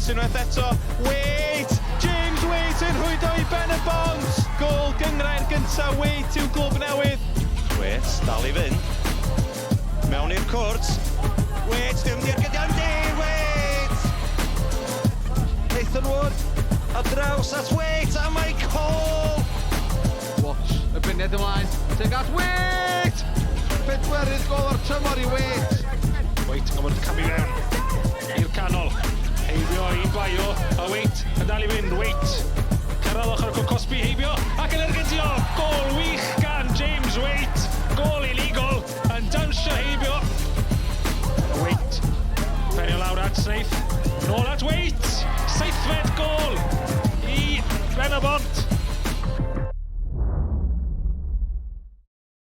Waite unwaith eto. Waite! James Waite yn rhwydo i ben y bont. Gôl gyngrair gyntaf Waite i'w glwb newydd. Waite, dal i fynd. Mewn i'r cwrt. Waite, dim di'r gydion di, Waite! Nathan Wood, a draws at Waite, a mae Cole! Watch y buned ymlaen, teg at Waite! Bedwerydd gol o'r tymor i Waite. Waite yn gwybod camu fewn i'r canol. Heibio i Baio, a Waite yn dal i fynd, Waite. Cyrraedd ochr o Cosby, heibio, ac yn ergydio. Gol wych gan James Waite. Gol illegal, yn dawnsio heibio. Waite, ferio lawr at Seith. Nôl at Waite. Seithfed gol i Ben y Bont.